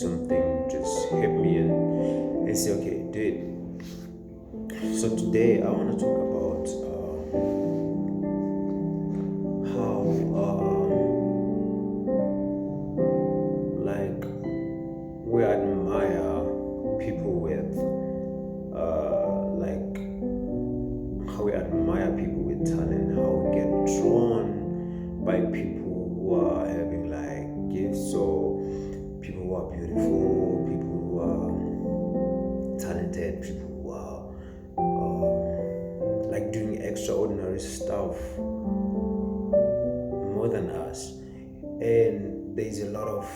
something just hit me and say, okay, dude. So today I want to talk about how like we admire people with like how we admire people with talent, how we get drawn by people who are having like gifts, or people who are beautiful, people who are talented, people who are like doing extraordinary stuff more than us. And there's a lot of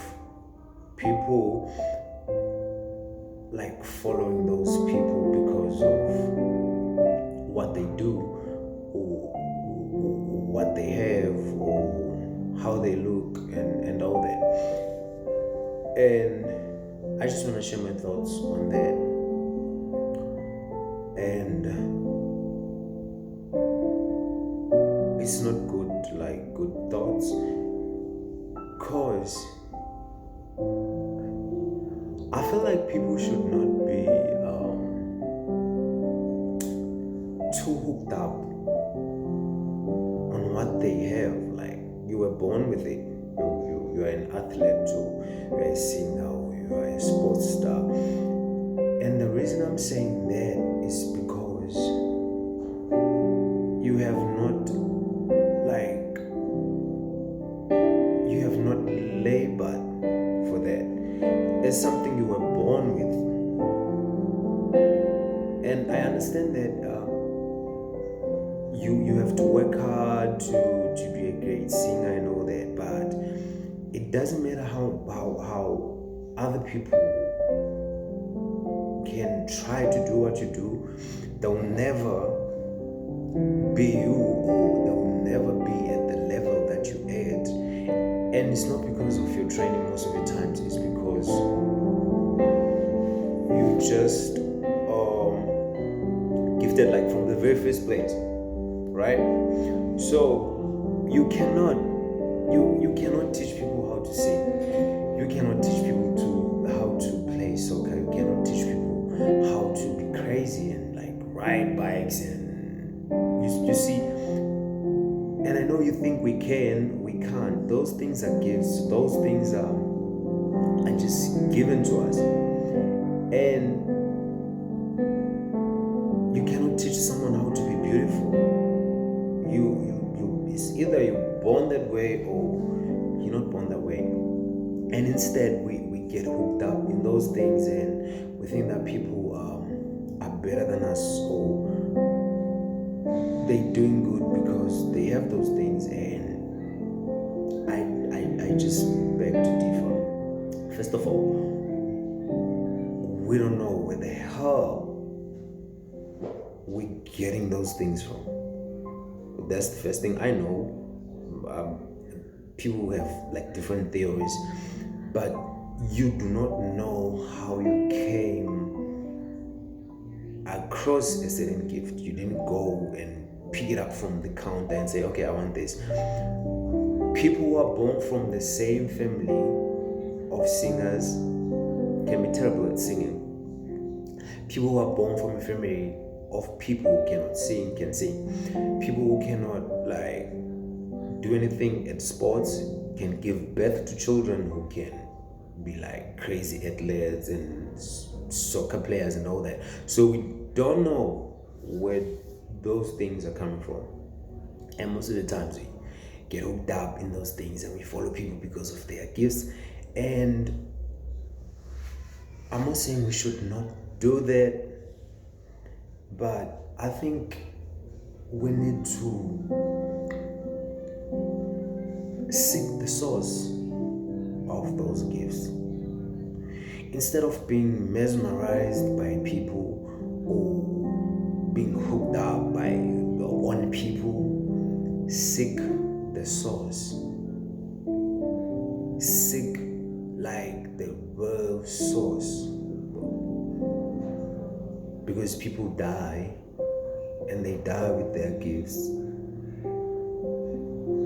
people like following those people because of what they do, or what they have, or how they look, and all that. And I just want to share my thoughts on that. And it's not good, like good thoughts, cause I feel like people should not be too hooked up on what they have. Like, you were born with it. You are an athlete, or you are a singer, or you are a sports star. And the reason I'm saying that is because you have not labored for that. It's something you were born with. And I understand that you have to work hard to be a great singer and all that, but it doesn't matter how other people can try to do what you do. They'll never be you, or they'll never be at the level that you at. And it's not because of your training most of the times, it's because you just gifted like from the very first place, right? So you cannot teach people how to sing. You cannot teach people how to play soccer. You cannot teach people how to be crazy and like ride bikes, and you see. And I know you think we can, we can't. Those things are gifts. Those things are just given to us. And you cannot teach someone how to be beautiful. It's either you're born that way or you're not born that way. And instead we get hooked up in those things, and we think that people are better than us, or they're doing good because they have those things. And I just beg to differ. First of all, we don't know where the hell we're getting those things from. That's the first thing. I know people have like different theories, but you do not know how you came across a certain gift. You didn't go and pick it up from the counter and say, okay, I want this. People who are born from the same family of singers can be terrible at singing. People who are born from a family of people who cannot sing can sing. People who cannot like do anything at sports can give birth to children who can be like crazy athletes and soccer players and all that. So we don't know where those things are coming from. And most of the times we get hooked up in those things, and we follow people because of their gifts. And I'm not saying we should not do that, but I think we need to seek the source of those gifts. Instead of being mesmerized by people, or being hooked up by on people, seek the source. Seek like the real source. Because people die, and they die with their gifts,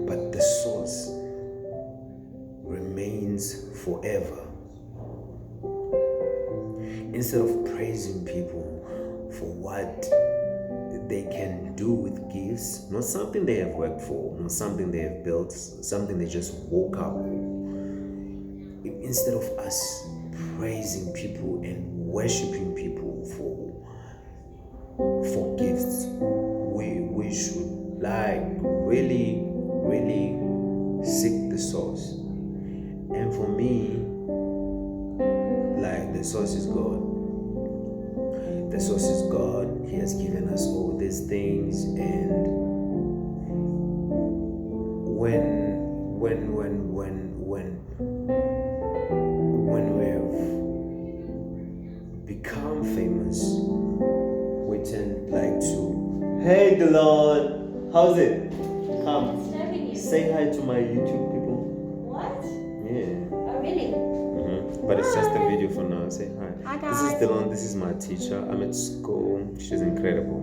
but the source remains forever. instead of praising people for what they can do with gifts, not something they have worked for, not something they have built, something they just woke up. Instead of us praising people and worshiping people for gifts, we should like really seek the source. And for me, like, the source is God. The source is God. He has given us all these things, and when we have become famous, we tend like to, hey Delon, how's it? Come, say hi to my YouTube people. What? Yeah. Oh, really? But it's just a video for now. Say hi. Hi, This is guys. Delon. This is my teacher. I'm at school. She's incredible.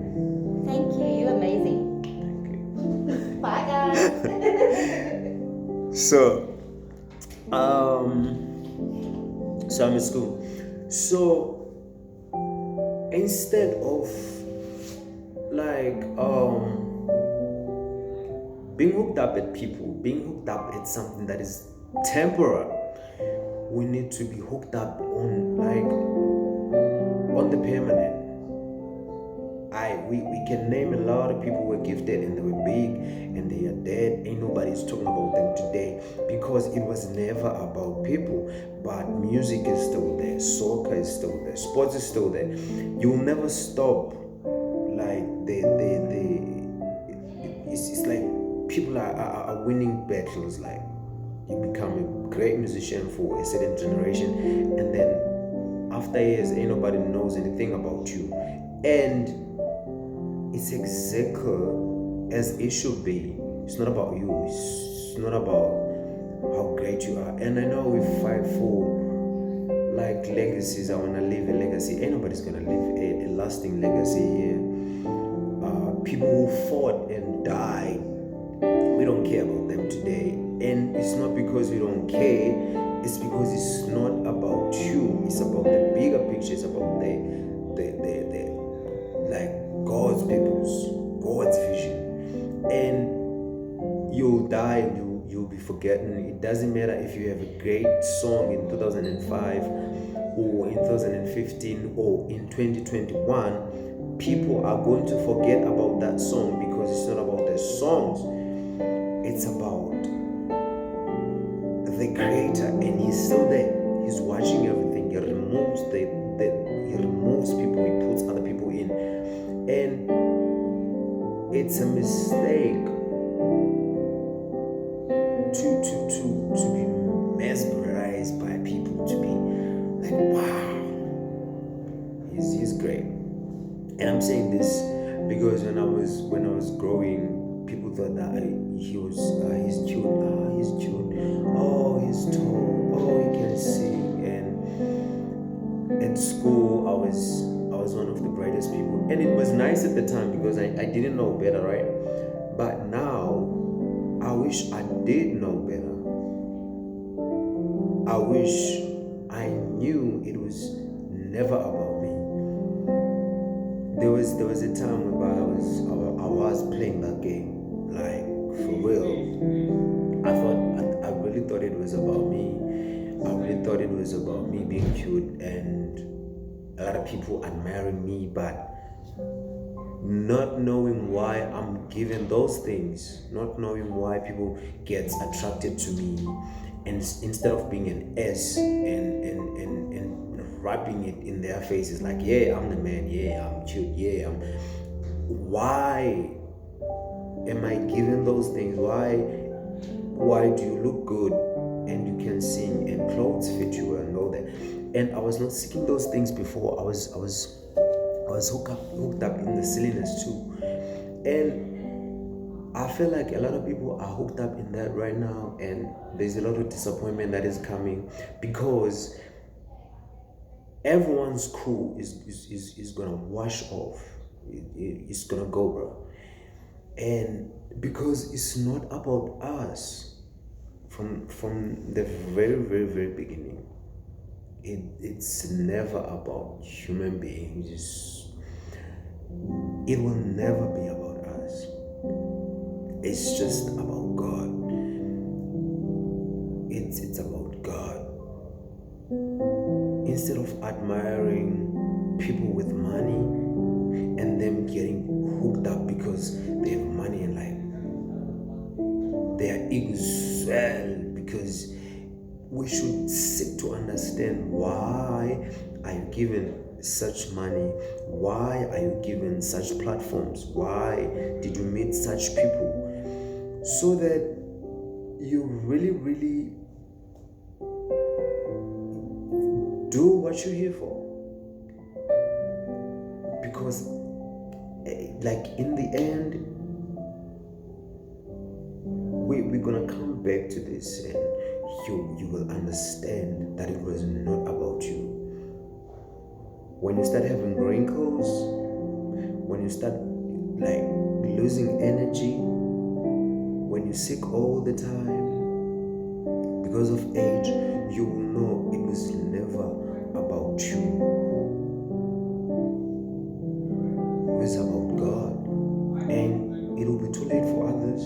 Thank you. You're amazing. Thank you. Bye, guys. So I'm at school. So instead of like being hooked up at people, being hooked up at something that is temporary, we need to be hooked up on the permanent. We can name a lot of people who were gifted and they were big and they are dead. Ain't nobody's talking about them today because it was never about people. But music is still there, soccer is still there, sports is still there. You'll never stop. Like it's like people are winning battles. Like, you become a great musician for a certain generation, and then after years ain't nobody knows anything about you. And it's exactly as it should be. It's not about you, it's not about how great you are. And I know we fight for like legacies. I want to leave a legacy. Ain't nobody's gonna leave a lasting legacy here. People who fought and died, we don't care about them today. And it's not because we don't care, it's because it's not about you. It's about the bigger picture. It's about the like God's people's, God's vision. And you'll die and you'll be forgotten. It doesn't matter if you have a great song in 2005 or in 2015 or in 2021. People are going to forget about that song because it's not about the songs. It's about the creator, and he's still there. He's watching everything. He removes he removes people, he puts other people in. And it's a mistake to be mesmerized by people, to be like, wow, he's great. And I'm saying this because when I was growing, people thought that he's cute. He's cute. Oh, he's tall. Oh, he can sing. And at school, I was one of the brightest people, and it was nice at the time because I didn't know better, right? But now, I wish I did know better. I wish I knew it was never about me. There was a time where I was playing that game, like, for real. I really thought it was about me. I really thought it was about me being cute and a lot of people admiring me, but not knowing why I'm given those things, not knowing why people get attracted to me, and instead of being an S and rapping it in their faces like, yeah, I'm the man, yeah, I'm cute, yeah, why am I given those things? Why do you look good and you can sing and clothes fit you and all that? And I was not seeking those things before. I was hooked up in the silliness too. And I feel like a lot of people are hooked up in that right now, and there's a lot of disappointment that is coming because everyone's cool is gonna wash off. It's gonna go, bro. And because it's not about us from the very, very, very beginning. it's never about human beings. It will never be about us. It's just about God. It's about God. Instead of admiring people with money and them getting hooked up because they have money in life, their egos swell, because we should seek to understand why are you given such money, why are you given such platforms, why did you meet such people, so that you really do what you're here for. Because like in the end, we're gonna come back to this, and you will understand that it was not about you. When you start having wrinkles, when you start like losing energy, when you're sick all the time because of age, you will know it was never about you. It was about God. And it will be too late for others.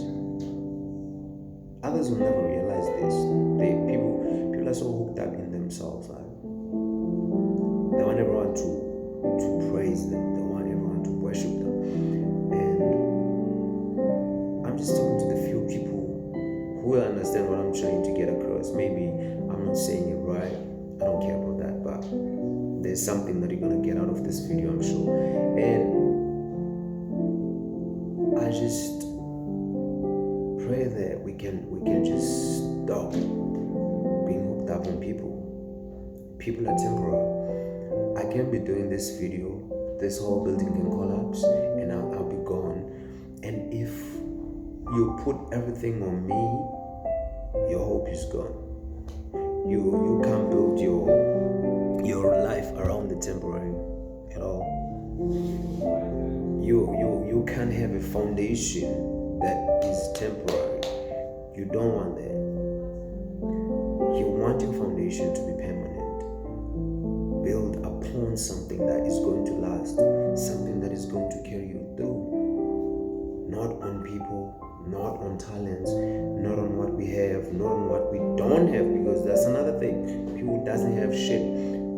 Others will never realize this. People are so hooked up in themselves. Like, they want everyone to praise them. They want everyone to worship them. And I'm just talking to the few people who will understand what I'm trying to get across. Maybe I'm not saying it right. I don't care about that. But there's something that you're going to get out of this video, I'm sure. And I just pray that we can just stop being hooked up on people. People are temporary. I can be doing this video, this whole building can collapse, and I'll be gone. And if you put everything on me, your hope is gone. You can't build your life around the temporary at all. You can't have a foundation that is temporary. You don't want that. You want your foundation to be permanent. Build upon something that is going to last, something that is going to carry you through. Not on people, not on talents, not on what we have, not on what we don't have, because that's another thing. People who doesn't have shit,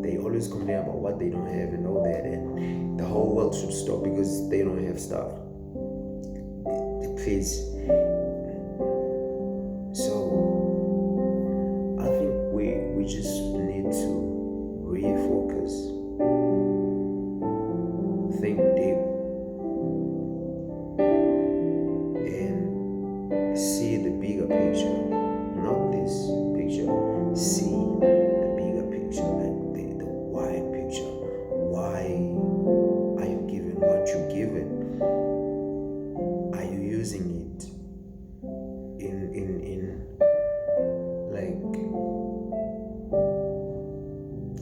they always complain about what they don't have and all that, and the whole world should stop because they don't have stuff. Please. So I think we just need to refocus, think deep, and see the bigger picture. Not this picture. See the bigger picture, like the wide picture. Why are you given what you're given? Are you using it in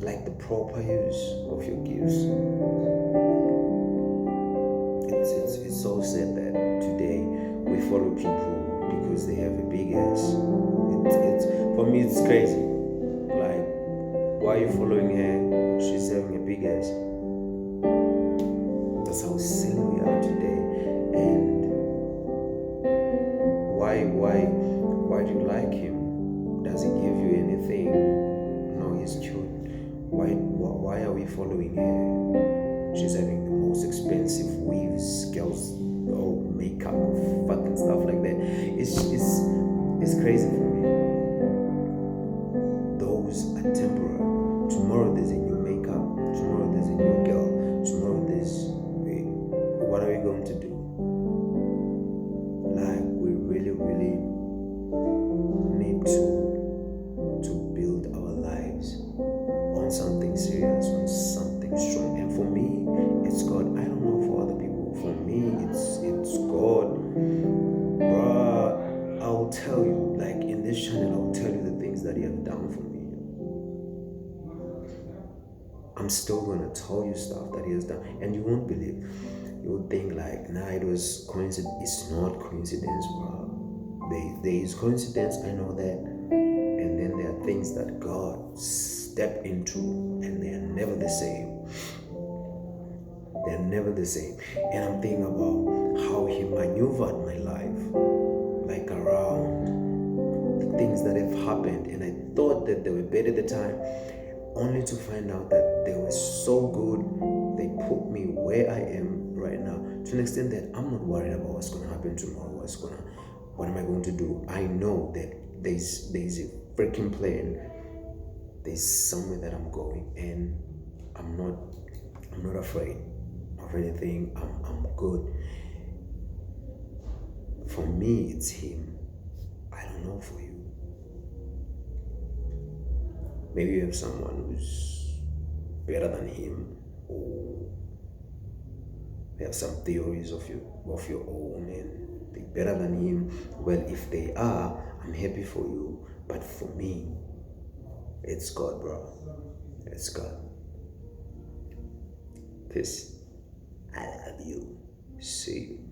like the proper use of your gifts? It's so sad that today we follow people because they have a big ass. It's for me it's crazy. Like, why are you following her? She's having a big ass. That's how silly we are today. And why do you like him? Does he give you anything? No, he's cute. Why are we following her? She's having the most expensive weaves, girls, oh, makeup, fucking stuff like that. It's crazy for me. Those are temporary. Tomorrow there's a new makeup. Tomorrow there's a new girl. Tomorrow there's what are we going to do? Like, we really need to build our lives on something serious, on something strong. And for me, it's God. I don't know for other people. For me, it's God. Bruh, I'll tell you, like in this channel, I'll tell you the things that He has done for me. I'm still gonna tell you stuff that He has done, and you won't believe. You would think like, nah, it was coincidence. It's not coincidence, bro. There is coincidence, I know that. And then there are things that God step into, and they are never the same. They're never the same. And I'm thinking about how he maneuvered my life, like around the things that have happened. And I thought that they were better at the time, only to find out that they were so good. They put me where I am right now, to an extent that I'm not worried about what's going to happen tomorrow. What am I going to do? I know that there's a freaking plan. There's somewhere that I'm going, and I'm not afraid of anything. I'm good. For me, it's him. I don't know for you. Maybe you have someone who's better than him, or you have some theories of your own, and they're better than him. Well, if they are, I'm happy for you. But for me, it's God, bro. It's God. Peace. I love you. See you.